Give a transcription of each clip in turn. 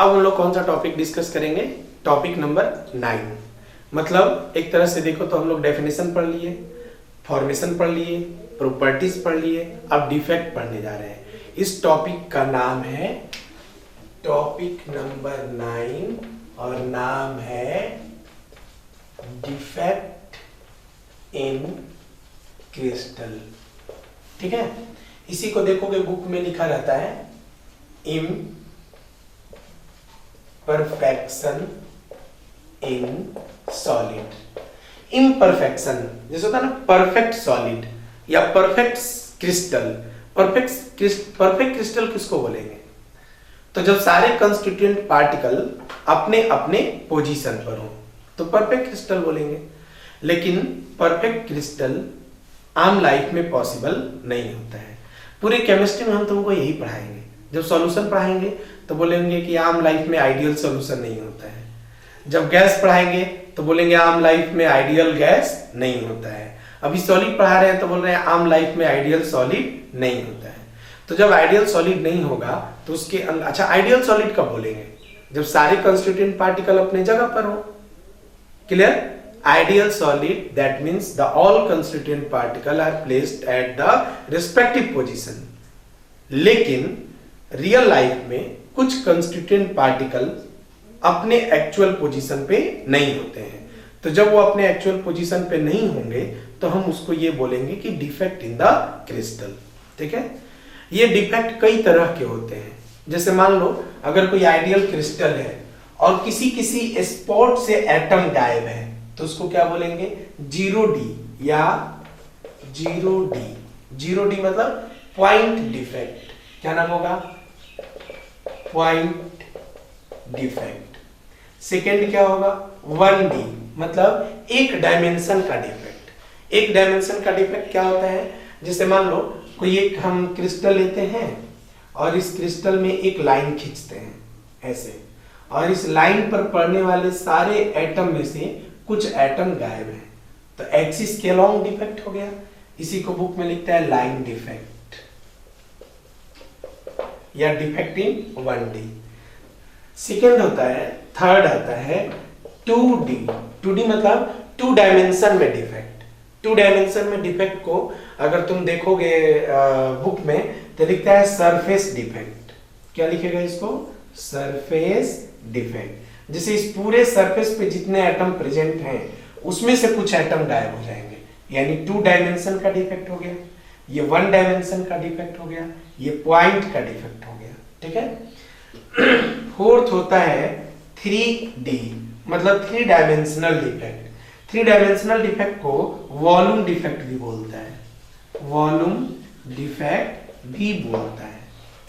अब हम लोग कौन सा टॉपिक डिस्कस करेंगे? Topic number 9। मतलब एक तरह से देखो तो हम लोग डेफिनेशन पढ़ लिए, फॉर्मेशन पढ़ लिए, प्रॉपर्टीज पढ़ लिए, अब डिफेक्ट पढ़ने जा रहे हैं। इस टॉपिक का नाम है टॉपिक नंबर 9 और नाम है डिफेक्ट इन क्रिस्टल। ठीक है, इसी को देखोगे बुक में लिखा रहता है इम्परफेक्शन इन सॉलिड। इम्परफेक्शन जैसे होता है ना, परफेक्ट सॉलिड या परफेक्ट क्रिस्टल। परफेक्ट क्रिस्टल किसको बोलेंगे? तो जब सारे कंस्टिट्यूएंट पार्टिकल अपने अपने पोजीशन पर हो तो परफेक्ट क्रिस्टल बोलेंगे। लेकिन परफेक्ट क्रिस्टल आम लाइफ में पॉसिबल नहीं होता है। पूरे केमिस्ट्री में हम तुमको यही पढ़ाएंगे। जब सॉल्यूशन पढ़ाएंगे तो बोलेंगे कि आम लाइफ में आइडियल सॉल्यूशन नहीं होता है। जब गैस पढ़ाएंगे तो बोलेंगे आम लाइफ में आइडियल गैस नहीं होता है। अभी सॉलिड पढ़ा रहे हैं तो बोल रहे हैं आम लाइफ में आइडियल सॉलिड नहीं होता है। तो जब आइडियल सॉलिड नहीं होगा तो उसके अच्छा, आइडियल सॉलिड कब बोलेंगे? जब सारे कंस्टिट्यूएंट पार्टिकल अपने जगह पर हो। Clear? Ideal solid, that means the all constituent particle are placed at the respective position. लेकिन रियल लाइफ में कुछ कंस्टिट्यूएंट पार्टिकल अपने एक्चुअल पोजीशन पे नहीं होते हैं। तो जब वो अपने एक्चुअल पोजीशन पे नहीं होंगे तो हम उसको ये बोलेंगे कि डिफेक्ट इन द क्रिस्टल। ठीक है, ये डिफेक्ट कई तरह के होते हैं। जैसे मान लो अगर कोई आइडियल क्रिस्टल है और किसी स्पॉट से एटम गायब है तो उसको क्या बोलेंगे? 0D या 0D। 0D मतलब पॉइंट डिफेक्ट। क्या नाम होगा? Point defect. सेकेंड क्या होगा? 1D मतलब एक डायमेंशन का डिफेक्ट। एक डायमेंशन का डिफेक्ट क्या होता है? जैसे मान लो कोई एक हम क्रिस्टल लेते हैं और इस क्रिस्टल में एक लाइन खींचते हैं ऐसे, और इस लाइन पर पड़ने वाले सारे एटम में से कुछ एटम गायब है तो एक्सिस के अलोंग डिफेक्ट हो गया। इसी को बुक में लिखता है लाइन डिफेक्ट या डिफेक्ट इन 1D। सेकेंड होता है, थर्ड आता है 2D। 2D मतलब 2 डायमेंशन में डिफेक्ट। 2 डायमेंशन में डिफेक्ट को अगर तुम देखोगे बुक में तो लिखता है सरफेस डिफेक्ट। क्या लिखेगा इसको? Surface defect. जैसे इस पूरे सरफेस पे जितने एटम प्रेजेंट हैं उसमें से कुछ एटम गायब हो जाएंगे, यानी 2 डायमेंशन का डिफेक्ट हो गया। ये 1 डायमेंशन का डिफेक्ट हो गया, ये पॉइंट का डिफेक्ट हो गया। ठीक है। फोर्थ होता है 3D मतलब 3 डायमेंशनल डिफेक्ट। 3 डायमेंशनल डिफेक्ट को वॉल्यूम डिफेक्ट भी बोलता है। वॉल्यूम डिफेक्ट भी बोलता है।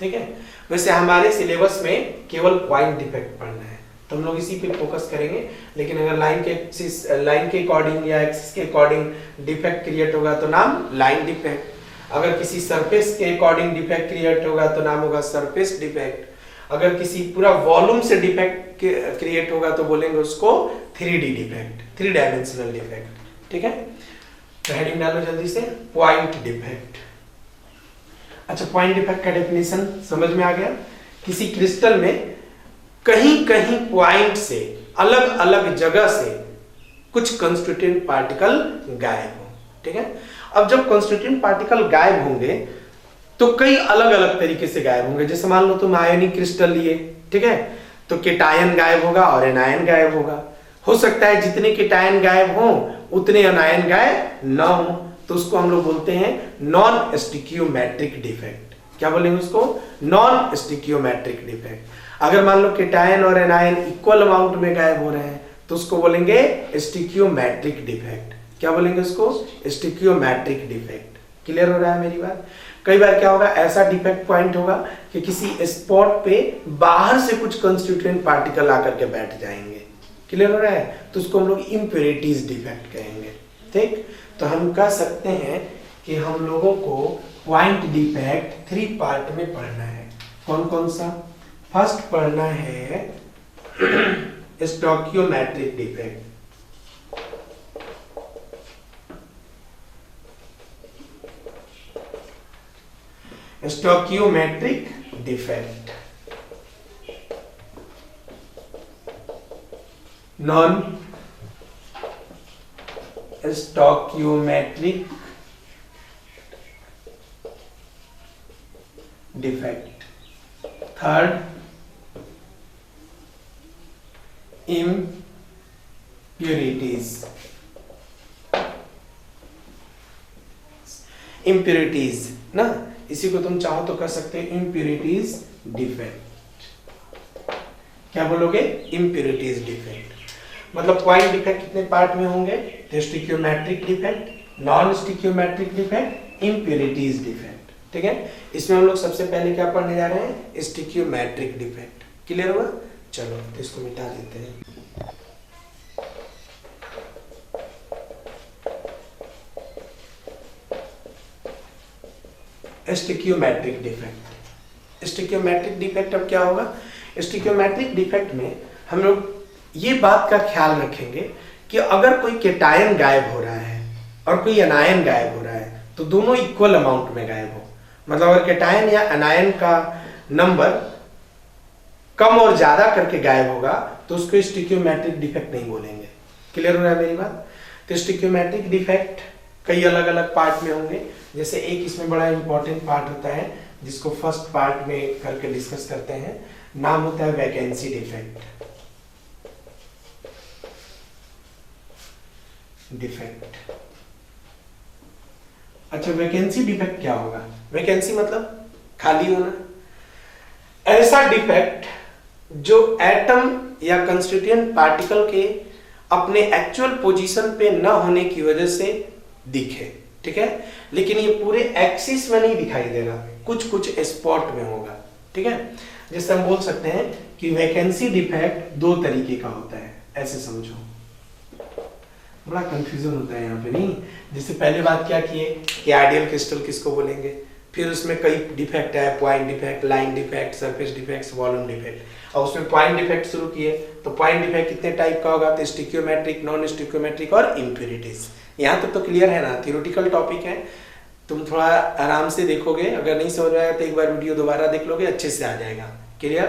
ठीक है, वैसे हमारे सिलेबस में केवल पॉइंट डिफेक्ट पढ़ना है तो हम लोग इसी पे फोकस करेंगे। लेकिन अगर लाइन के अकॉर्डिंग या एक्सिस के अकॉर्डिंग डिफेक्ट क्रिएट होगा तो नाम लाइन डिफेक्ट। अगर किसी सरफेस के अकॉर्डिंग डिफेक्ट क्रिएट होगा तो नाम होगा सरफेस डिफेक्ट। अगर किसी पूरा वॉल्यूम से डिफेक्ट क्रिएट होगा तो बोलेंगे उसको 3D डिफेक्ट, 3 डायमेंशनल डिफेक्ट। ठीक है, तो हेडिंग डालो जल्दी से, पॉइंट डिफेक्ट। अच्छा, पॉइंट डिफेक्ट का डेफिनेशन समझ में आ गया? किसी क्रिस्टल में कहीं कहीं पॉइंट से अलग अलग जगह से कुछ कंस्टिट्यूएंट पार्टिकल गायब हो। ठीक है, अब जब कंस्टिट्यूएंट पार्टिकल गायब होंगे तो कई अलग अलग तरीके से गायब होंगे। जैसे मान लो तुम आयनिक क्रिस्टल लिए, ठीक है, तो केटायन गायब होगा और एनायन गायब होगा। हो सकता है जितने केटायन गायब हो उतने एनायन गायब न हो, तो उसको हम लोग बोलते हैं नॉन स्टिकियोमेट्रिक डिफेक्ट। क्या बोलेंगे उसको? Non stoichiometric defect. अगर मान लो केटायन और एनायन इक्वल अमाउंट में गायब हो रहे हैं तो उसको बोलेंगे स्टिकियोमेट्रिक डिफेक्ट। क्या बोलेंगे उसको? स्टिकियोमेट्रिक डिफेक्ट। क्लियर हो रहा है मेरी बात? कई बार क्या होगा, ऐसा डिफेक्ट पॉइंट होगा कि किसी स्पॉट पे बाहर से कुछ कंस्टिट्यूएंट पार्टिकल आकर के बैठ जाएंगे। क्लियर हो रहा है? तो उसको हम लोग इम्प्योरिटीज डिफेक्ट कहेंगे। ठीक, तो हम कह सकते हैं कि हम लोगों को पॉइंट डिफेक्ट 3 पार्ट में पढ़ना है। कौन कौन सा? फर्स्ट पढ़ना है stoichiometric defect. Stoichiometric defect non stoichiometric defect. Third, impurities. Impurities ना, इसी को तुम चाहो तो कर सकते हो इम्प्यूरिटीज डिफेक्ट। क्या बोलोगे? Impurities defect. मतलब पॉइंट डिफेक्ट कितने पार्ट में होंगे? तो stoichiometric defect, non stoichiometric defect, impurities defect. ठीक है, इसमें हम लोग सबसे पहले क्या पढ़ने जा रहे हैं? स्टिक्योमेट्रिक डिफेक्ट। क्लियर हुआ? चलो तो इसको मिटा देते हैं। स्टिक्योमेट्रिक डिफेक्ट। स्टिक्योमेट्रिक डिफेक्ट अब क्या होगा? स्टिक्योमेट्रिक डिफेक्ट में हम लोग ये बात का ख्याल रखेंगे कि अगर कोई केटायन गायब हो रहा है और कोई अनायन गायब हो रहा है तो दोनों इक्वल अमाउंट में गायब हो। मतलब अगर केटायन या अनायन का नंबर कम और ज्यादा करके गायब होगा तो उसको स्टिक्योमेट्रिक डिफेक्ट नहीं बोलेंगे। क्लियर हो रहा है मेरी बात? तो स्टिक्योमेट्रिक डिफेक्ट कई अलग अलग पार्ट में होंगे। जैसे एक इसमें बड़ा इंपॉर्टेंट पार्ट होता है जिसको फर्स्ट पार्ट में करके डिस्कस करते हैं, नाम होता है वैकेंसी डिफेक्ट। अच्छा, वैकेंसी डिफेक्ट क्या होगा? वैकेंसी मतलब खाली होना। ऐसा डिफेक्ट जो एटम या कंस्टिट्यूएंट पार्टिकल के अपने एक्चुअल पोजीशन पे न होने की वजह से दिखे। ठीक है, लेकिन ये पूरे एक्सिस में नहीं दिखाई देगा, कुछ कुछ स्पॉट में होगा। ठीक है, जैसे हम बोल सकते हैं कि वैकेंसी डिफेक्ट दो तरीके का होता है, ऐसे समझो। बड़ा कंफ्यूजन होता है यहाँ पे नहीं। जैसे पहले बात क्या किए कि आइडियल क्रिस्टल किसको बोलेंगे, फिर उसमें कई डिफेक्ट है, point defect, line defect, surface defect, volume defect. और उसमें पॉइंट डिफेक्ट शुरू किए तो पॉइंट डिफेक्ट कितने टाइप का होगा? तो स्टिक्योमेट्रिक, नॉन स्टिक्योमेट्रिक और इम्प्यूरिटीज। यहाँ तक तो क्लियर है ना? थ्योरेटिकल टॉपिक है, तुम थोड़ा आराम से देखोगे। अगर नहीं समझ में आएगा तो एक बार वीडियो दोबारा देख लोगे, अच्छे से आ जाएगा। क्लियर?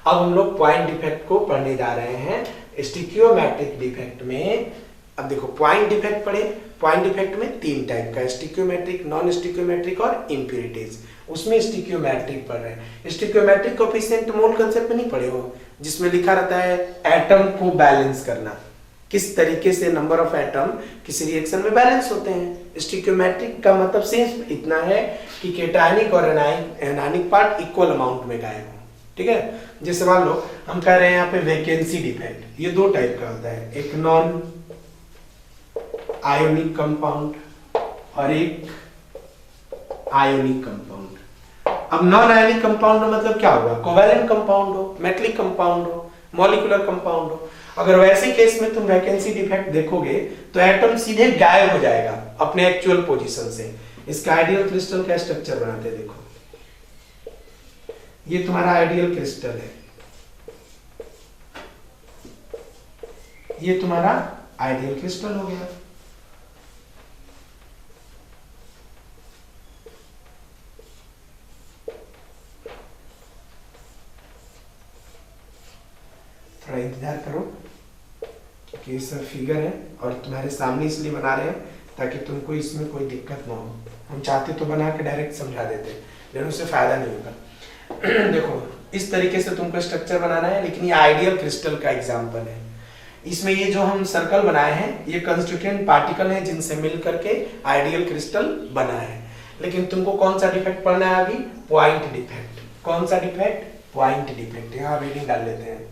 अब हम लोग पॉइंट डिफेक्ट को पढ़ने जा रहे हैं। स्टिक्योमेट्रिक डिफेक्ट में अब देखो, पॉइंट डिफेक्ट पढ़े। पॉइंट डिफेक्ट में तीन टाइप का, स्टिक्योमेट्रिक, नॉन स्टिक्योमेट्रिक और इम्प्यूरिटीज। उसमें स्टिक्योमेट्रिक पढ़ रहे हैं। स्टिक्योमेट्रिक कोएफिशिएंट मोल कांसेप्ट में नहीं पढ़े हो, जिसमें लिखा रहता है एटम को बैलेंस करना, किस तरीके से नंबर ऑफ एटम किसी रिएक्शन में बैलेंस होते हैं। स्टिक्योमेट्रिक का मतलब सिर्फ इतना है कि केटायनिक और एनायनिक पार्ट इक्वल अमाउंट में गायब हो। ठीक है, जैसे मान लो हम कह रहे हैं यहाँ पे वैकेंसी डिफेक्ट, ये दो टाइप का होता है, एक नॉन आयोनिक कंपाउंड और एक आयोनिक कंपाउंड। अब नॉन आयोनिक कंपाउंड मतलब क्या होगा? कोवैलेंट कंपाउंड हो, मेटलिक कंपाउंड हो, मॉलिक्यूलर कंपाउंड हो। अगर वैसे केस में तुम वैकेंसी डिफेक्ट देखोगे तो एटम सीधे गायब हो जाएगा अपने एक्चुअल पोजीशन से। इसका आइडियल क्रिस्टल का स्ट्रक्चर बनाते हैं, देखो ये तुम्हारा आइडियल क्रिस्टल है, ये तुम्हारा आइडियल क्रिस्टल हो गया। थोड़ा इंतजार करो कि ये सब फिगर है और तुम्हारे सामने इसलिए बना रहे हैं ताकि तुमको इसमें कोई दिक्कत ना हो। हम चाहते तो बना के डायरेक्ट समझा देते, लेकिन उससे फायदा नहीं होगा। देखो इस तरीके से तुमको स्ट्रक्चर बनाना है, लेकिन ये आइडियल क्रिस्टल का एग्जाम्पल है। इसमें ये जो हम सर्कल बनाए हैं ये कंस्टिट्यूएंट पार्टिकल हैं जिनसे मिल करके आइडियल क्रिस्टल बना है। लेकिन तुमको कौन सा डिफेक्ट पढ़ना है अभी? Point defect. कौन सा डिफेक्ट? Point defect. यहाँ रीडिंग डाल लेते हैं,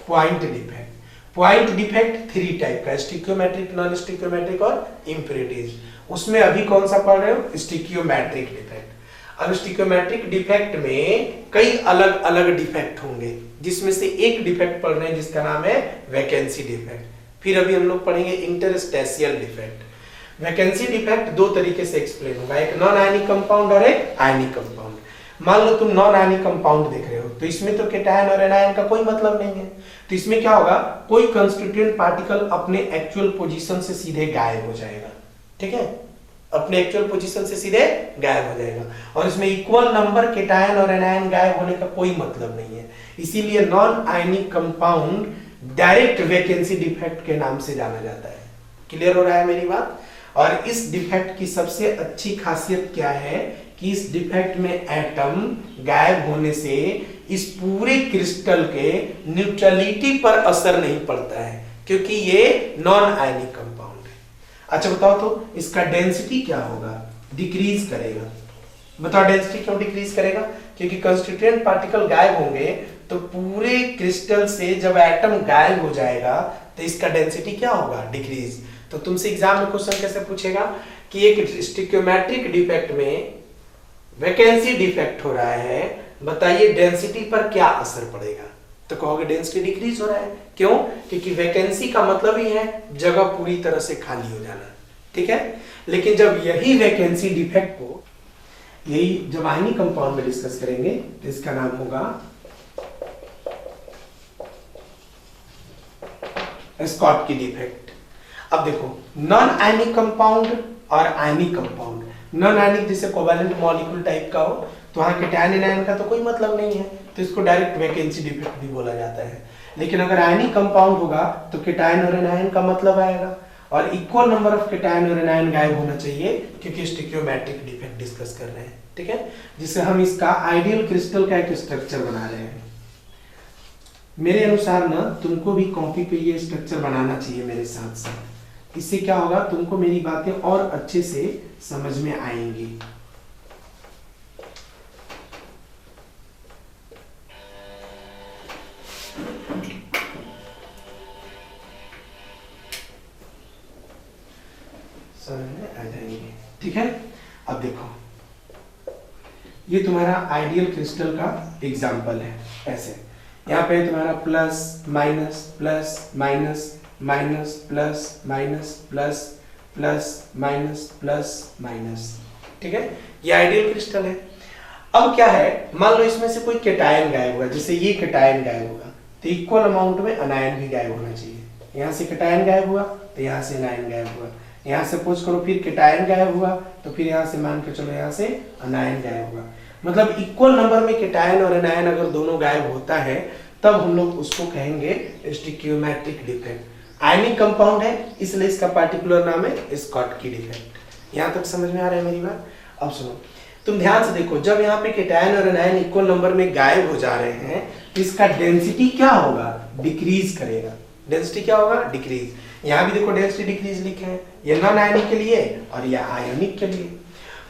point defect. Point defect three type का, स्टिक्योमेट्रिक, नॉन स्टिक्योमेट्रिक और इम्प्यूरिटीज। उसमें अभी कौन सा पढ़ रहे हो? स्टिक्योमेट्रिक डिफेक्ट। अब स्टिक्योमेट्रिक डिफेक्ट में कई अलग अलग डिफेक्ट होंगे, जिसमें से एक डिफेक्ट पढ़ रहे हैं जिसका नाम है वैकेंसी डिफेक्ट। फिर अभी हम लोग पढ़ेंगे इंटरस्टेशियल डिफेक्ट। वैकेंसी डिफेक्ट दो तरीके से एक्सप्लेन होगा, एक नॉन आयनिक कंपाउंड और एक आयनिक कंपाउंड। मान लो तुम नॉन आयनिक कंपाउंड देख रहे हो तो इसमें तो केटायन और एनायन का कोई मतलब नहीं है, तो इसमें क्या होगा? कोई कंस्टिट्यूएंट पार्टिकल अपने एक्चुअल पोजीशन से सीधे गायब हो जाएगा। ठीक है, अपने एक्चुअल पोजीशन से सीधे गायब हो जाएगा। और इसमें इक्वल नंबर केटायन और एनायन गायब होने का कोई मतलब नहीं है, इसीलिए non ionic compound direct vacancy defect के नाम से जाना जाता है। क्लियर हो रहा है मेरी बात? और इस डिफेक्ट की सबसे अच्छी खासियत क्या है कि इस डिफेक्ट में एटम गायब होने से इस पूरे क्रिस्टल के न्यूट्रलिटी पर असर नहीं पड़ता है, क्योंकि ये नॉन आयनिक कंपाउंड है। अच्छा बताओ तो इसका डेंसिटी क्या होगा? डिक्रीज करेगा। बताओ डेंसिटी क्यों डिक्रीज करेगा? क्योंकि कंस्टिट्यूएंट पार्टिकल गायब होंगे तो पूरे क्रिस्टल से जब एटम गायब हो जाएगा तो इसका डेंसिटी क्या होगा? डिक्रीज। तो तुमसे एग्जाम में क्वेश्चन कैसे पूछेगा कि एक स्टिक्योमेट्रिक डिफेक्ट में वैकेंसी डिफेक्ट हो रहा है, बताइए डेंसिटी पर क्या असर पड़ेगा? तो कहोगे डेंसिटी डिक्रीज हो रहा है। क्यों? क्योंकि वैकेंसी का मतलब ही है जगह पूरी तरह से खाली हो जाना, ठीक है। लेकिन जब यही वैकेंसी डिफेक्ट को यही जब आयनिक कंपाउंड में डिस्कस करेंगे तो इसका नाम होगा स्कॉटकी डिफेक्ट। अब देखो नॉन आयनिक कंपाउंड और आयनिक कंपाउंड, नॉन आयनिक जैसे कोवैलेंट मॉलिक्यूल टाइप का हो तो वहां केटायन एनायन का तो कोई मतलब नहीं है, तो इसको डायरेक्ट वैकेंसी डिफेक्ट भी बोला जाता है। लेकिन अगर आयनिक कंपाउंड होगा तो केटायन और एनायन का मतलब आएगा और इक्वल नंबर ऑफ केटायन और एनायन गायब होना चाहिए, क्योंकि स्टिक्योमेट्रिक डिफेक्ट डिस्कस कर रहे हैं, ठीक है। जिससे हम इसका आइडियल क्रिस्टल का एक स्ट्रक्चर बना रहे हैं। मेरे अनुसार ना तुमको भी कॉपी पे ये स्ट्रक्चर बनाना चाहिए मेरे साथ साथ। इससे क्या होगा, तुमको मेरी बातें और अच्छे से समझ में आएंगी। समझ में आ जाएंगे, ठीक है। अब देखो ये तुम्हारा आइडियल क्रिस्टल का एग्जाम्पल है। ऐसे यहाँ पे तुम्हारा plus minus plus minus minus plus minus plus plus minus plus minus, ठीक है। ये आइडियल क्रिस्टल है। अब क्या है, मान लो इसमें से कोई केटायन गायब हुआ, जैसे ये केटायन गायब होगा तो इक्वल अमाउंट में अनायन भी गायब होना चाहिए। यहाँ से केटायन गायब हुआ तो यहाँ से अनायन गायब हुआ, यहाँ से सपोज करो फिर केटायन गायब हुआ तो फिर यहाँ से मान के चलो यहाँ से अनायन गायब हुआ। मतलब इक्वल नंबर में केटायन और एनायन अगर दोनों गायब होता है तब हम लोग उसको कहेंगे स्टिक्योमेट्रिक डिफेक्ट। आयनिक कंपाउंड है इसलिए इसका पार्टिकुलर नाम है स्कॉटकी डिफेक्ट। यहाँ तक समझ में आ रहा है मेरी बात? अब सुनो, तुम ध्यान से देखो, जब यहाँ पे केटायन और एनायन इक्वल नंबर में गायब हो जा रहे हैं तो इसका डेंसिटी क्या होगा? डिक्रीज करेगा। डेंसिटी क्या होगा? डिक्रीज। यहाँ भी देखो डेंसिटी डिक्रीज लिखे हैं, ये नॉन आयनिक के लिए और ये आयोनिक के लिए।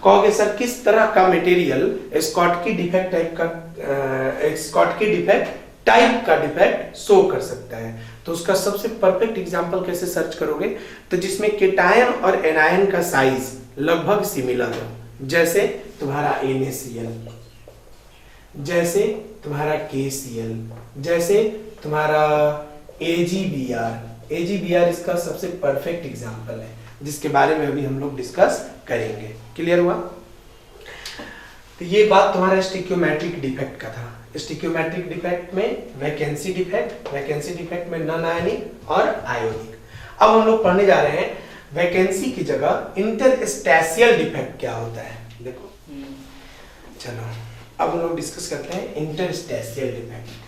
कहोगे सर किस तरह का मटेरियल स्कॉटकी डिफेक्ट टाइप का स्कॉटकी डिफेक्ट टाइप का डिफेक्ट शो कर सकता है? तो उसका सबसे परफेक्ट एग्जांपल कैसे सर्च करोगे, तो जिसमें केटायन और एनायन का साइज लगभग सिमिलर हो, जैसे तुम्हारा NaCl, जैसे तुम्हारा KCl, जैसे तुम्हारा AgBr। AgBr इसका सबसे परफेक्ट एग्जांपल है जिसके बारे में अभी हम लोग डिस्कस करेंगे। क्लियर हुआ? तो ये बात तुम्हारा स्टिक्योमेट्रिक डिफेक्ट का था। स्टिक्योमेट्रिक डिफेक्ट में वैकेंसी डिफेक्ट में नॉन आयनिक और आयोनिक। अब हम लोग पढ़ने जा रहे हैं वैकेंसी की जगह इंटरस्टेशियल डिफेक्ट क्या होता है। देखो चलो अब हम लोग डिस्कस करते हैं इंटरस्टेशियल डिफेक्ट।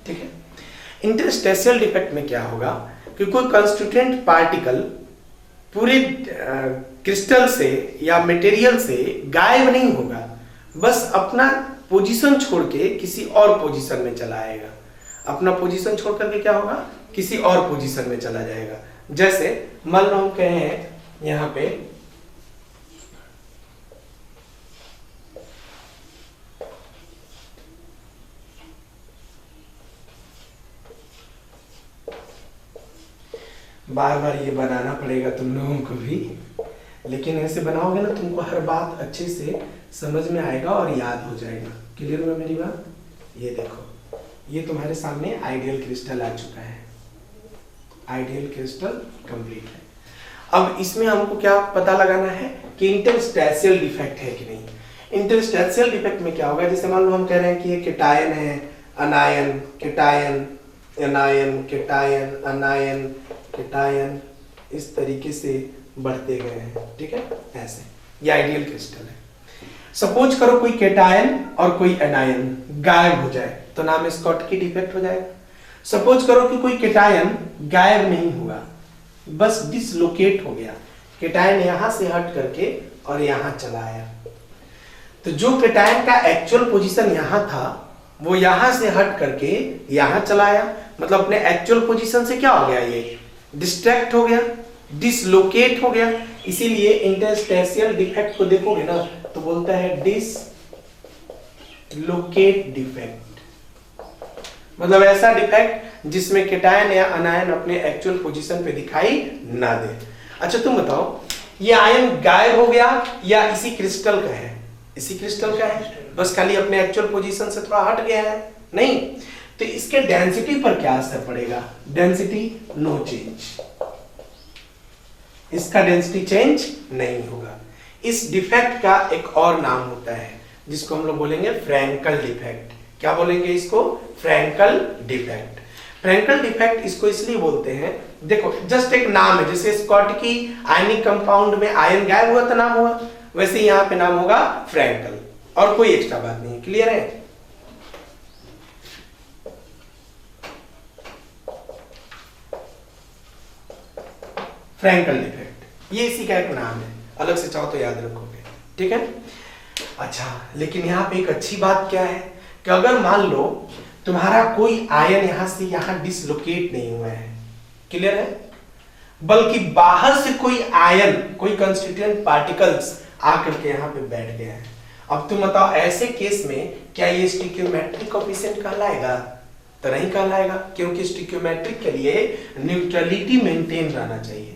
ठीक है, इंटरस्टेशियल डिफेक्ट में क्या होगा कि कोई कंस्टिट्यूएंट पार्टिकल पूरे क्रिस्टल से या मटेरियल से गायब नहीं होगा, बस अपना पोजीशन छोड़ के किसी और पोजीशन में चला आएगा। अपना पोजीशन छोड़ करके क्या होगा, किसी और पोजीशन में चला जाएगा। जैसे मान लो हम कहे हैं यहाँ पे बार बार ये बनाना पड़ेगा तुम लोगों को भी, लेकिन ऐसे बनाओगे ना तुमको हर बात अच्छे से समझ में आएगा और याद हो जाएगा। क्लियर हुआ मेरी बात? ये देखो ये तुम्हारे सामने आइडियल क्रिस्टल आ चुका है, आइडियल क्रिस्टल कंप्लीट है। अब इसमें हमको क्या पता लगाना है कि इंटरस्टेशियल डिफेक्ट है कि नहीं। इंटरस्टेशियल डिफेक्ट में क्या होगा, जैसे मान लो हम कह रहे हैं कि ये केटायन है अनायन केटायन, एनायन केटायन, अनायन केटायन, इस तरीके से बढ़ते गए हैं। ठीक है, ऐसे ये आइडियल क्रिस्टल है। सपोज करो कोई केटायन और कोई एनायन गायब हो जाए तो नाम स्कॉटकी डिफेक्ट हो जाएगा। सपोज करो कि कोई केटायन गायब नहीं हुआ, बस डिसलोकेट हो गया, केटायन यहां से हट करके और यहां चला आया, तो जो केटायन का एक्चुअल पोजीशन यहां था वो यहां से हट करके यहां चला आया, मतलब अपने एक्चुअल पोजीशन से क्या हो गया, ये डिस्ट्रैक्ट हो गया, डिसलोकेट हो गया। इसीलिए इंटरस्टेशियल डिफेक्ट को देखोगे ना तो बोलता है डिसलोकेट डिफेक्ट, मतलब ऐसा डिफेक्ट जिसमें केटायन या अनायन अपने एक्चुअल पोजीशन पे दिखाई ना दे। अच्छा तुम बताओ, ये आयन गायब हो गया या इसी क्रिस्टल का है? इसी क्रिस्टल का है, बस खाली अपने एक्चुअल पोजीशन से थोड़ा हट गया है, नहीं। तो इसके डेंसिटी पर क्या असर पड़ेगा? डेंसिटी नो चेंज, इसका डेंसिटी चेंज नहीं होगा। इस डिफेक्ट का एक और नाम होता है जिसको हम लोग बोलेंगे फ्रैंकल डिफेक्ट। क्या बोलेंगे इसको? Frenkel defect. फ्रैंकल डिफेक्ट इसको इसलिए बोलते हैं, देखो जस्ट एक नाम है, जैसे स्कॉटकी आयनिक कंपाउंड में आयन गायब हुआ तो नाम हुआ, वैसे यहां पे नाम होगा फ्रैंकल, और कोई एक्स्ट्रा बात नहीं। क्लियर है? फ्रैंकल डिफेक्ट ये इसी का एक नाम है, अलग से चाहो तो याद रखोगे। ठीक है। अच्छा, लेकिन यहां पे एक अच्छी बात क्या है कि अगर मान लो तुम्हारा कोई आयन यहां से यहां डिसलोकेट नहीं हुआ है, क्लियर है, बल्कि बाहर से कोई आयन, कोई कंस्टिट्यूएंट पार्टिकल्स आकर के यहां पे बैठ गया है, अब तुम बताओ ऐसे केस में क्या ये स्टिक्योमेट्रिक कोएफिशिएंट कहलाएगा? तो नहीं कहलाएगा, क्योंकि स्टिक्योमेट्रिक के लिए न्यूट्रलिटी मेंटेन रहना चाहिए।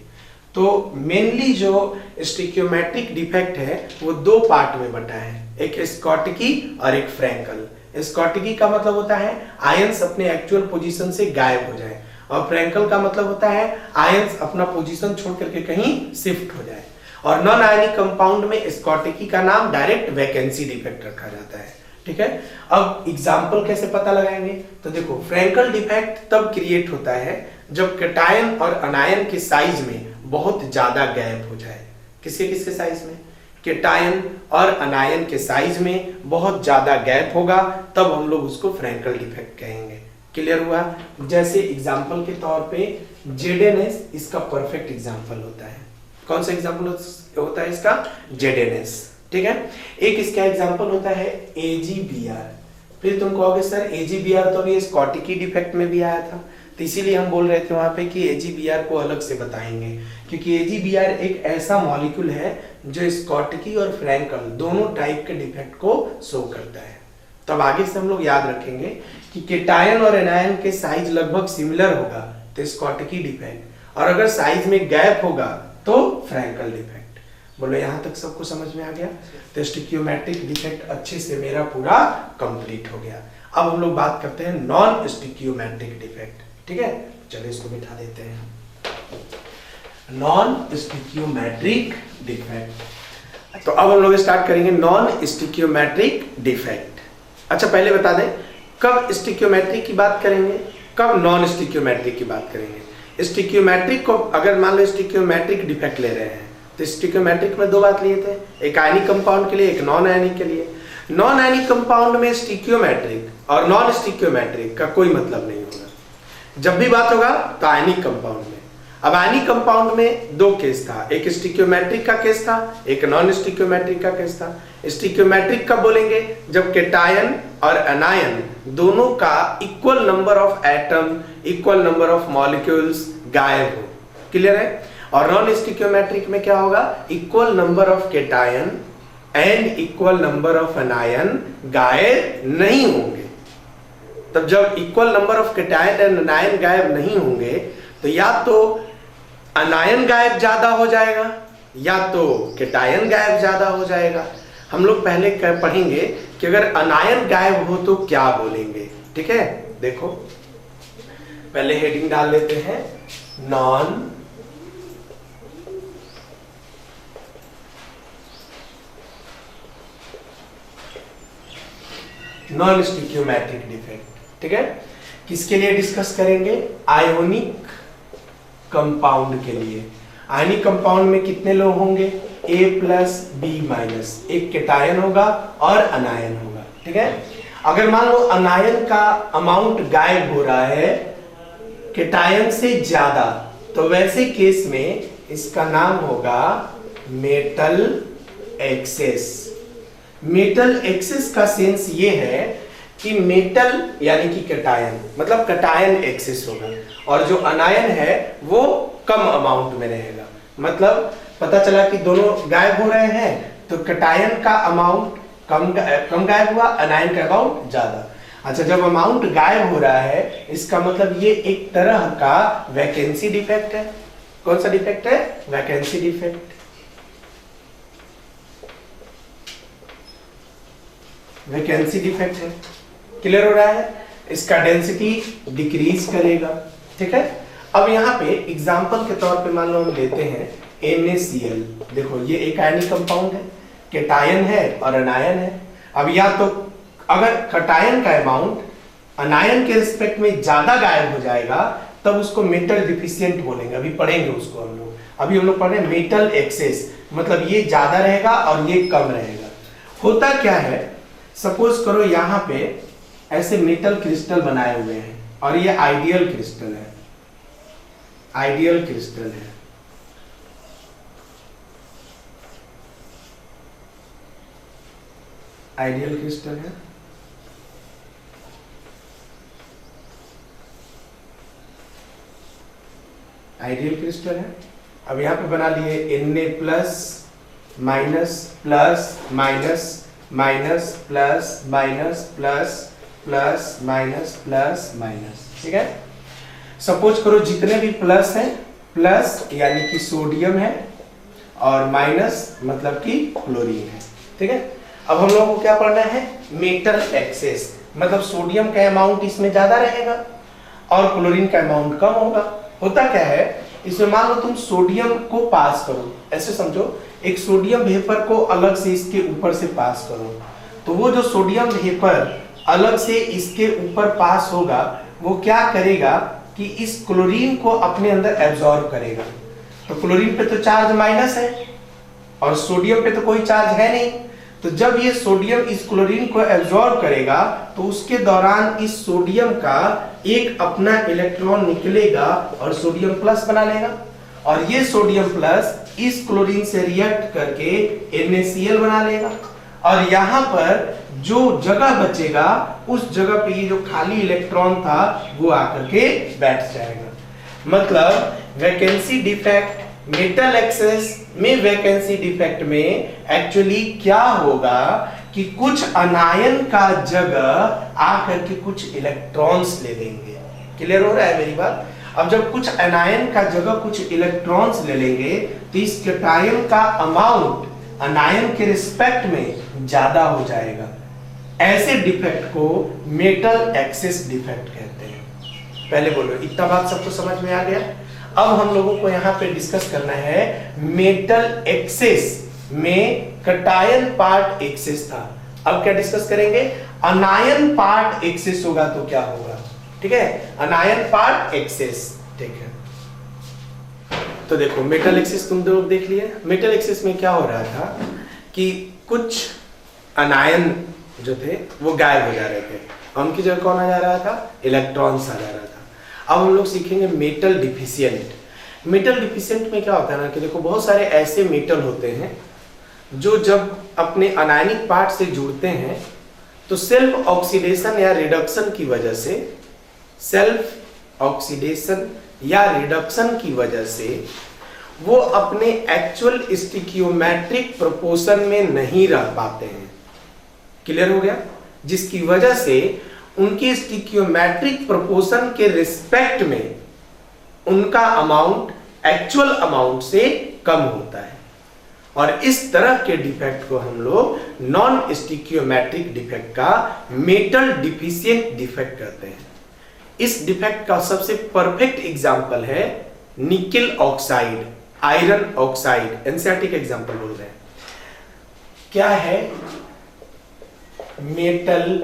तो मेनली जो स्टिक्योमेट्रिक डिफेक्ट है वो दो पार्ट में बटा है, एक स्कॉटकी और एक फ्रैंकल। स्कॉटकी का मतलब होता है आयंस अपने एक्चुअल पोजीशन से गायब हो जाए, और फ्रैंकल का मतलब होता है आयंस अपना पोजीशन छोड़ करके कहीं शिफ्ट हो जाए। और नॉन आयनिक कंपाउंड में स्कॉटकी का नाम डायरेक्ट वैकेंसी डिफेक्ट रखा जाता है। ठीक है। अब एग्जाम्पल कैसे पता लगाएंगे? तो देखो, फ्रैंकल डिफेक्ट तब क्रिएट होता है जब केटायन और अनायन के साइज में बहुत ज्यादा गैप हो जाए। किसके किसके साइज में? केटायन और अनायन के साइज में बहुत ज्यादा गैप होगा, तब हम लोग उसको फ्रैंकल डिफेक्ट कहेंगे। क्लियर हुआ? जैसे एग्जाम्पल के तौर पे जेडेनेस इसका परफेक्ट एग्जाम्पल होता है। कौन सा एग्जाम्पल होता है इसका? जेडेनेस। ठीक है। एक इसका एग्जाम्पल होता है एजीबीआर। फिर तुम कहोगे सर एजीबीआर तो अभी स्कॉटकी डिफेक्ट में भी आया था, तो इसीलिए हम बोल रहे थे वहां पे कि एजीबीआर को अलग से बताएंगे, क्योंकि एजीबीआर एक ऐसा मॉलिक्यूल है जो स्कॉटकी और फ्रैंकल दोनों टाइप के डिफेक्ट को शो करता है। तब आगे से हम लोग याद रखेंगे कि केटायन और एनायन के साइज लगभग सिमिलर होगा तो स्कॉटकी डिफेक्ट, और अगर साइज में गैप होगा तो फ्रैंकल डिफेक्ट। बोलो यहां तक सबको समझ में आ गया? तो स्टिक्योमेट्रिक डिफेक्ट अच्छे से मेरा पूरा कंप्लीट हो गया। अब हम लोग बात करते हैं नॉन स्टिक्योमेट्रिक डिफेक्ट। ठीक है, चलिए इसको बिठा देते हैं। Non stoichiometric defect. तो अब हम लोग स्टार्ट करेंगे नॉन स्टिक्योमेट्रिक डिफेक्ट। अच्छा, पहले बता दें कब स्टिक्योमेट्रिक की बात करेंगे, कब नॉन स्टिक्योमेट्रिक की बात करेंगे। स्टिक्योमेट्रिक को अगर मान लो स्टिक्योमेट्रिक डिफेक्ट ले रहे हैं तो स्टिक्योमेट्रिक में दो बात लिए थे, एक आयनिक कंपाउंड के लिए, एक नॉन आयनिक के लिए। नॉन आयनिक कंपाउंड में स्टिक्योमेट्रिक और नॉन स्टिक्योमेट्रिक का कोई मतलब नहीं होगा। जब भी बात होगा तो आयनिक कंपाउंड में। अब आयनिक कंपाउंड में दो केस था, एक स्टिक्योमेट्रिक का केस था, एक नॉन स्टिक्योमेट्रिक का केस था। स्टिक्योमेट्रिक कब बोलेंगे? जब केटायन और अनायन दोनों का equal number of atom, equal number of molecules गायब हो। क्लियर है? और नॉन स्टिक्योमेट्रिक में क्या होगा? Equal number of cation and equal number of अनायन गायब नहीं होंगे। तब जब equal number of cation and अनायन गायब नहीं होंगे तो या तो अनायन गायब ज्यादा हो जाएगा या तो केटायन गायब ज्यादा हो जाएगा। हम लोग पहले पढ़ेंगे कि अगर अनायन गायब हो तो क्या बोलेंगे। ठीक है, देखो पहले हेडिंग डाल लेते हैं नॉन स्टिक्योमेट्रिक डिफेक्ट। ठीक है, किसके लिए डिस्कस करेंगे? आयोनिक कंपाउंड के लिए। आयनिक कंपाउंड में कितने लोग होंगे? A+B-, एक केटायन होगा और अनायन होगा। ठीक है, अगर मान लो अनायन का अमाउंट गायब हो रहा है केटायन से ज्यादा, तो वैसे केस में इसका नाम होगा मेटल एक्सेस। मेटल एक्सेस का सेंस ये है कि मेटल यानी कि केटायन, मतलब केटायन एक्सेस होगा और जो अनायन है वो कम अमाउंट में रहेगा। मतलब पता चला कि दोनों गायब हो रहे हैं तो केटायन का अमाउंट कम गायब हुआ, अनायन का अमाउंट ज्यादा। अच्छा, जब अमाउंट गायब हो रहा है इसका मतलब ये एक तरह का वैकेंसी डिफेक्ट है। कौन सा डिफेक्ट है? Vacancy defect. वैकेंसी डिफेक्ट है। क्लियर हो रहा है? इसका डेंसिटी डिक्रीज करेगा। ठीक है, अब यहाँ पे एग्जांपल के तौर पे मान लो हम लेते हैं NaCl। देखो ये एक आयनिक कंपाउंड है, केटायन है और अनायन है। अब या तो अगर केटायन का अमाउंट अनायन के रिस्पेक्ट में ज्यादा गायब हो जाएगा तब उसको मेटल डिफिशिएंट बोलेंगे। अभी पढ़ेंगे उसको हम लोग। अभी हम लोग पढ़ रहे हैं मेटल एक्सेस, मतलब ये ज्यादा रहेगा और ये कम रहेगा। होता क्या है, सपोज करो यहाँ पे ऐसे मेटल क्रिस्टल बनाए हुए हैं और ये आइडियल क्रिस्टल है, आइडियल क्रिस्टल है। आइडियल क्रिस्टल है, आइडियल क्रिस्टल है। अब यहाँ पे बना लिए Na plus minus plus minus minus plus minus plus plus minus plus minus. ठीक है, सपोज करो जितने भी प्लस हैं, प्लस यानी कि सोडियम है और माइनस मतलब कि क्लोरीन है। ठीक है, अब हम लोगों को क्या पढ़ना है? मेटल एक्सेस, मतलब सोडियम का अमाउंट इसमें ज्यादा रहेगा और क्लोरीन का अमाउंट कम होगा। होता क्या है, इसमें मान लो तुम सोडियम को पास करो, ऐसे समझो एक सोडियम वेपर को अलग से इसके ऊपर से पास करो, तो वो जो सोडियम वेपर अलग से इसके ऊपर पास होगा वो क्या करेगा कि इस क्लोरीन को अपने अंदर एब्जॉर्ब करेगा। तो क्लोरीन पे तो चार्ज माइनस है और सोडियम पे तो कोई चार्ज है नहीं, तो जब ये सोडियम इस क्लोरीन को एब्जॉर्ब करेगा तो उसके दौरान इस सोडियम का एक अपना इलेक्ट्रॉन निकलेगा और सोडियम प्लस बना लेगा और ये सोडियम प्लस इस क्लोरीन से रिएक्ट करके NaCl बना लेगा और यहाँ पर जो जगह बचेगा उस जगह पे ये जो खाली इलेक्ट्रॉन था वो आकर के बैठ जाएगा। मतलब वैकेंसी डिफेक्ट, मेटल एक्सेस में वैकेंसी डिफेक्ट में एक्चुअली क्या होगा कि कुछ अनायन का जगह आकर के कुछ इलेक्ट्रॉन्स ले लेंगे। क्लियर हो रहा है मेरी बात? अब जब कुछ अनायन का जगह कुछ इलेक्ट्रॉन्स ले लेंगे तो इस केटायन का अमाउंट अनायन के रिस्पेक्ट में ज्यादा हो जाएगा। ऐसे डिफेक्ट को मेटल एक्सेस डिफेक्ट कहते हैं। पहले बोलो, इतना बात सबको समझ में आ गया? अब हम लोगों को यहाँ पे डिस्कस करना है मेटल एक्सेस में केटायन पार्ट एक्सेस था। अब क्या डिस्कस करेंगे? अनायन पार्ट एक्सेस होगा तो क्या होगा। ठीक है, अनायन पार्ट एक्सेस। ठीक है, तो देखो मेटल एक्सेस तुम लोग देख लिए। मेटल एक्सेस में क्या हो रहा था कि कुछ अनायन जो थे वो गायब हो जा रहे थे, उनकी जगह कौन आ जा रहा था? इलेक्ट्रॉन्स आ जा रहा था। अब हम लोग सीखेंगे मेटल डिफिशिएंट। मेटल डिफिशिएंट में क्या होता है ना कि देखो बहुत सारे ऐसे मेटल होते हैं जो जब अपने अनायनिक पार्ट से जुड़ते हैं तो सेल्फ ऑक्सीडेशन या रिडक्शन की वजह से, सेल्फ ऑक्सीडेशन या रिडक्शन की वजह से वो अपने एक्चुअल स्टिकियोमेट्रिक प्रोपोर्शन में नहीं रह पाते हैं। क्लियर हो गया? जिसकी वजह से उनके स्टिकियोमेट्रिक प्रोपोर्शन के रिस्पेक्ट में उनका अमाउंट एक्चुअल अमाउंट से कम होता है और इस तरह के डिफेक्ट को हम लोग नॉन स्टिकियोमेट्रिक डिफेक्ट का मेटल डिफिशिएंट डिफेक्ट कहते हैं। इस डिफेक्ट का सबसे परफेक्ट एग्जांपल है nickel oxide, iron oxide. NCERT का एग्जांपल बोल रहे हैं। क्या है? Metal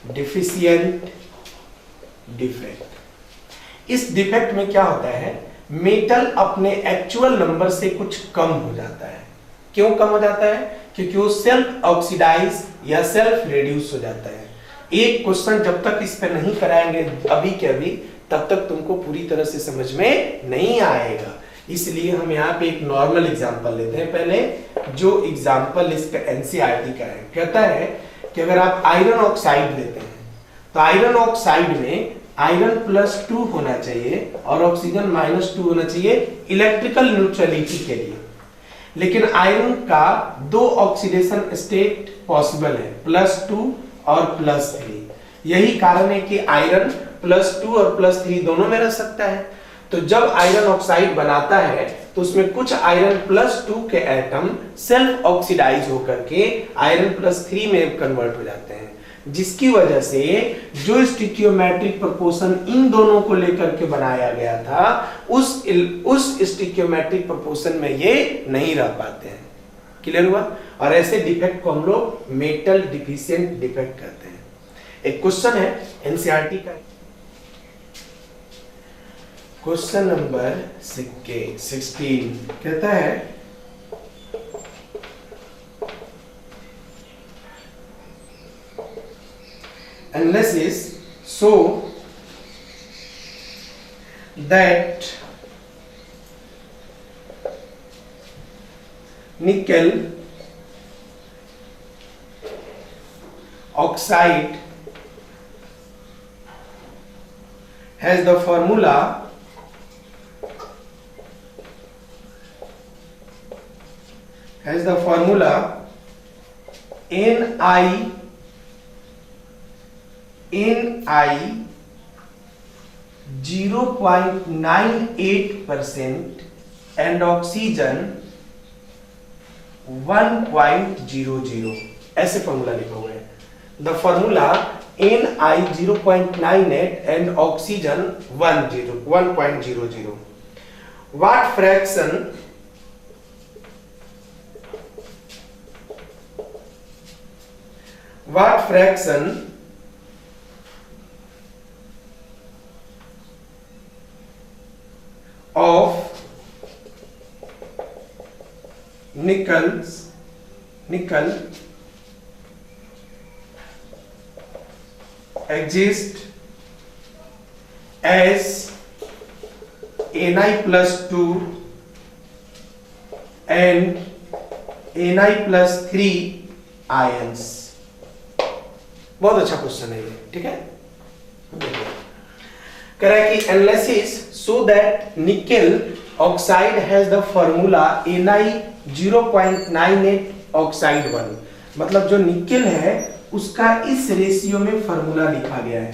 deficient defect. इस डिफेक्ट में क्या होता है, मेटल अपने एक्चुअल नंबर से कुछ कम हो जाता है। क्यों कम हो जाता है? क्योंकि वो सेल्फ ऑक्सीडाइज या सेल्फ रिड्यूस हो जाता है। एक क्वेश्चन जब तक इस पे नहीं कराएंगे अभी के अभी, तब तक तुमको पूरी तरह से समझ में नहीं आएगा। इसलिए हम यहाँ पे एक नॉर्मल एग्जांपल लेते हैं पहले, जो एग्जांपल इसका एनसीईआरटी का है। कहता है कि अगर आप आयरन ऑक्साइड लेते हैं तो आयरन ऑक्साइड में आयरन +2 होना चाहिए और ऑक्सीजन -2 होना चाहिए इलेक्ट्रिकल न्यूट्रलिटी के लिए। लेकिन आयरन का 2 ऑक्सीडेशन स्टेट पॉसिबल है, +2 और +3। यही कारण है कि आयरन +2 और +3 दोनों में रह सकता है। तो जब आयरन ऑक्साइड बनाता है तो उसमें कुछ आयरन +2 के एटम सेल्फ ऑक्सीडाइज होकर के आयरन +3 में कन्वर्ट हो जाते हैं, जिसकी वजह से जो स्टिकियोमेट्रिक प्रोपोर्शन इन दोनों को लेकर के बनाया गया था, उस स्टिकियोमेट्रिक प्रोपोर्शन में ये नहीं रह पाते हैं। क्लियर हुआ? और ऐसे डिफेक्ट को हम लोग मेटल डिफिशिएंट डिफेक्ट कहते हैं। एक क्वेश्चन है एनसीईआरटी का, क्वेश्चन नंबर 16 कहता है analysis show that nickel oxide has the formula Ni 0.98% and oxygen 1.00। ऐसे फॉर्मूला लिखा हुआ है। The formula Ni 0.98 and oxygen 1.00। What fraction of nickel exist as Na+2 and Na+3 ions। बहुत अच्छा क्वेश्चन है ये, ठीक है। कह रहा है कि analysis so that nickel oxide has the formula Na 0.98 oxide 1। मतलब जो निकेल है उसका इस रेशियो में फॉर्मूला लिखा गया है,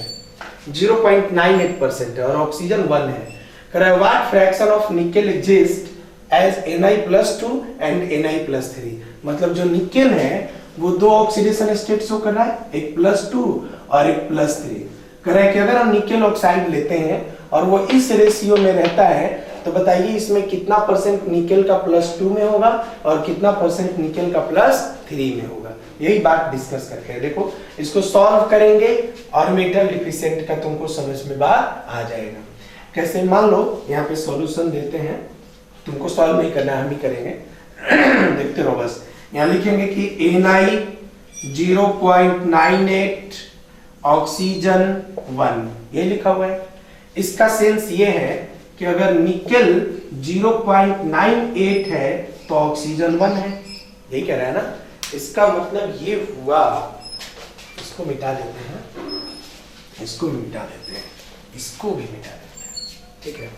0.98% है और ऑक्सीजन 1 है। कह रहा है what fraction of nickel exist as Na+2 and Na+3। मतलब जो निकेल है वो 2 ऑक्सीडेशन स्टेट शो कर रहा है, एक +2 और एक +3। कह रहा है कि अगर हम निकेल ऑक्साइड लेते हैं और वो इस रेशियो में रहता है तो बताइए इसमें कितना परसेंट निकेल का +2 में होगा और कितना परसेंट निकेल का +3 में होगा। यही बात डिस्कस करके है। देखो इसको सॉल्व करेंगे और मेटल डिफिशिएंट का तुमको समझ में बात आ जाएगा। कैसे? मान लो यहाँ पे सॉल्यूशन देते हैं, तुमको सॉल्व नहीं करना है, हम ही करेंगे। देखते रहो बस। यहाँ लिखेंगे कि Na 0.98 ऑक्सीजन 1, ये लिखा हुआ है। इसका सेंस ये है कि अगर निकेल 0.98 है तो ऑक्सीजन 1 है, यही कह रहा है ना। इसका मतलब ये हुआ, इसको मिटा देते हैं, इसको भी मिटा देते हैं, इसको भी मिटा देते हैं, ठीक है।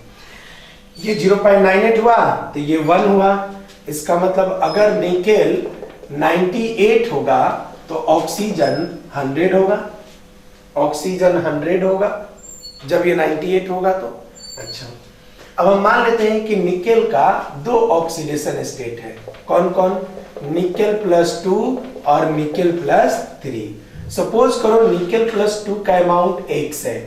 ये 0.98 हुआ तो ये 1 हुआ। इसका मतलब अगर निकेल 98 होगा तो ऑक्सीजन 100 होगा, ऑक्सीजन 100 होगा जब ये 98 होगा तो। अच्छा, अब हम मान लेते हैं कि निकेल का 2 ऑक्सीडेशन स्टेट है। कौन कौन? निकेल +2 और निकेल +3। सपोज करो निकेल +2 का अमाउंट x है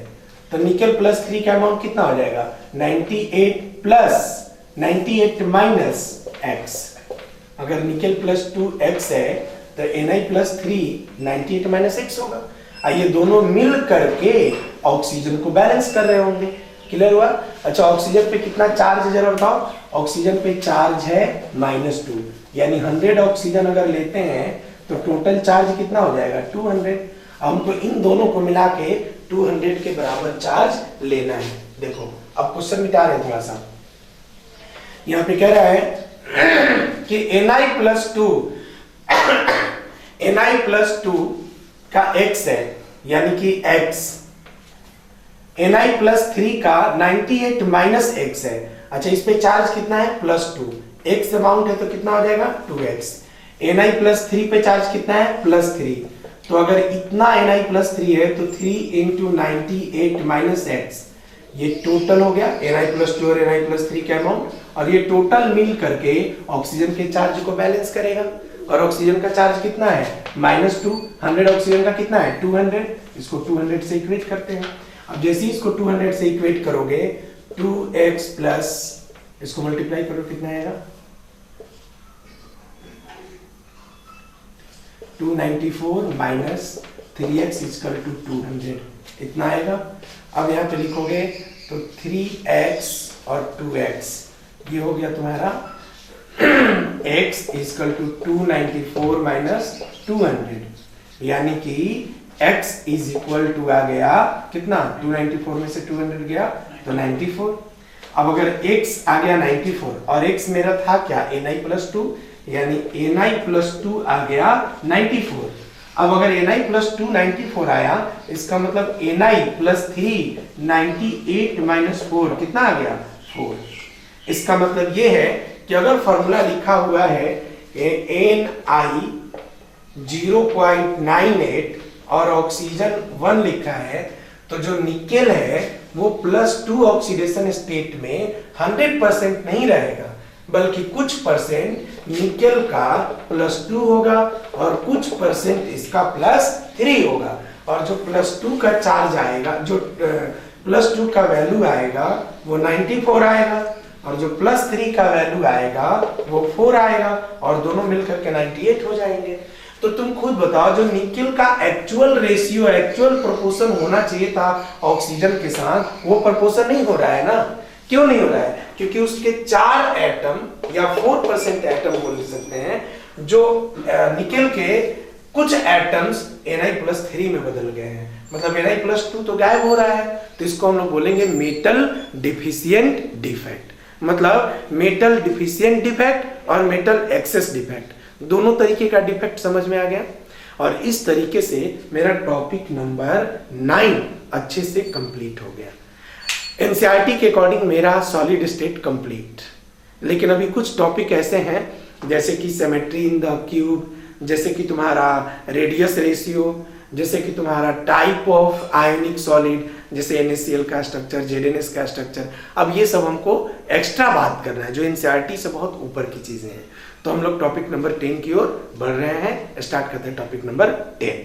तो निकेल +3 का अमाउंट कितना हो जाएगा? 98 माइनस x। अगर निकेल +2 x है तो Na+3 98 माइनस x होगा। ये दोनों मिल करके ऑक्सीजन को बैलेंस कर रहे होंगे। क्लियर हुआ? अच्छा, ऑक्सीजन पे कितना चार्ज है जरा बताओ। ऑक्सीजन पे चार्ज है -2, यानी 100 ऑक्सीजन अगर लेते हैं तो टोटल चार्ज कितना हो जाएगा 200। हमको इन दोनों को मिला के 200 के बराबर चार्ज लेना है। देखो अब क्वेश्चन मिटा रहे थोड़ा सा। यहाँ पे कह रहा है कि Na+2 का x है, यानी कि x Na+3 का 98 माइनस x है। अच्छा, इस पे चार्ज कितना है +2, x अमाउंट है तो कितना हो जाएगा 2x। Na+3 पे चार्ज कितना है +3, तो अगर इतना Na+3 है तो 3 × 98 माइनस x, ये टोटल हो गया Na+2 और Na+3 का अमाउंट, और ये टोटल मिल करके ऑक्सीजन के चार्ज को बैलेंस करेगा। और ऑक्सीजन का चार्ज कितना है -2, 100 ऑक्सीजन का कितना है 200, इसको 200 से इक्वेट करते हैं। अब जैसे इसको 200 से इक्वेट करोगे 2x प्लस इसको मल्टीप्लाई करो, कितना आएगा 294 माइनस 3x इक्वल टू 200, इतना आएगा। अब यहाँ पे लिखोगे तो 3x और 2x, ये हो गया तुम्हारा x इक्वल टू 294 माइनस 200, यानी कि x इज इक्वल टू आ गया कितना 294 में से 200 गया तो 94। अब अगर x आ गया 94 और x मेरा था क्या Na+2, यानी Na+2 आ गया 94। अब अगर Na+2 94 आया, इसका मतलब Na+3 98 माइनस 4 कितना आ गया 4। इसका मतलब ये है कि अगर फॉर्मूला लिखा हुआ है Ni 0.98 और ऑक्सीजन 1 लिखा है, तो जो निकेल है वो +2 ऑक्सीडेशन स्टेट में 100% नहीं रहेगा, बल्कि कुछ परसेंट निकेल का +2 होगा और कुछ परसेंट इसका +3 होगा। और जो +2 का चार्ज आएगा, जो +2 का वैल्यू आएगा वो 94 आएगा, और जो +3 का वैल्यू आएगा वो 4 आएगा, और दोनों मिलकर के 98 हो जाएंगे। तो तुम खुद बताओ, जो निकेल का एक्चुअल रेशियो, एक्चुअल प्रोपोर्शन होना चाहिए था ऑक्सीजन के साथ, वो प्रोपोर्शन नहीं हो रहा है ना। क्यों नहीं हो रहा है? क्योंकि उसके 4 एटम या 4% एटम बोल सकते हैं, जो निकेल के कुछ एटम्स Na+3 में बदल गए हैं, मतलब Na+2 तो गायब हो रहा है। तो इसको हम लोग बोलेंगे मेटल डिफिशिएंट डिफेक्ट, मतलब मेटल डिफिशिएंट डिफेक्ट और मेटल एक्सेस डिफेक्ट, दोनों तरीके का डिफेक्ट समझ में आ गया। और इस तरीके से मेरा टॉपिक नंबर 9 अच्छे से कंप्लीट हो गया। एनसीईआरटी के अकॉर्डिंग मेरा सॉलिड स्टेट कंप्लीट। लेकिन अभी कुछ टॉपिक ऐसे हैं जैसे कि सिमेट्री इन द क्यूब, जैसे कि तुम्हारा रेडियस रेशियो, जैसे कि तुम्हारा टाइप ऑफ आयोनिक सॉलिड, जैसे NaCl का स्ट्रक्चर, ZnS का स्ट्रक्चर। अब ये सब हमको एक्स्ट्रा बात करना है, जो एनसीईआरटी से बहुत ऊपर की चीजें हैं। तो हम लोग टॉपिक नंबर 10 की ओर बढ़ रहे हैं। स्टार्ट करते हैं टॉपिक नंबर 10।